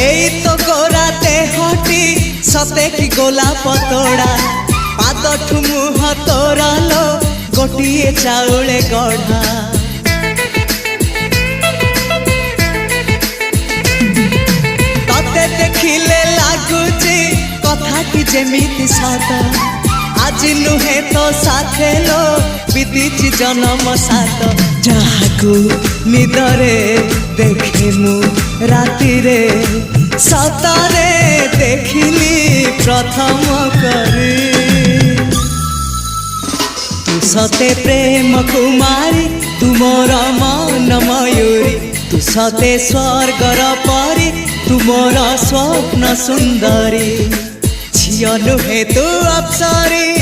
एई तो गोरा देहटी सते कि गोलाप तोड़ा पाद मुह तोरा लो गोटिए चाउले गढ़ा तते देखिले लागुची कथाटी जेमिति सत आज नुहे तो साथे लो बीतीची जन्म सात जहाकू निदरे देखे मु राति रे सतरे देखिली प्रथम करी तू सते प्रेम कुमारी तू मोर मन मयूरी तू सते स्वर्गर परी तू मोर स्वप्न सुंदरी झियो नुहे तू अप्सरी।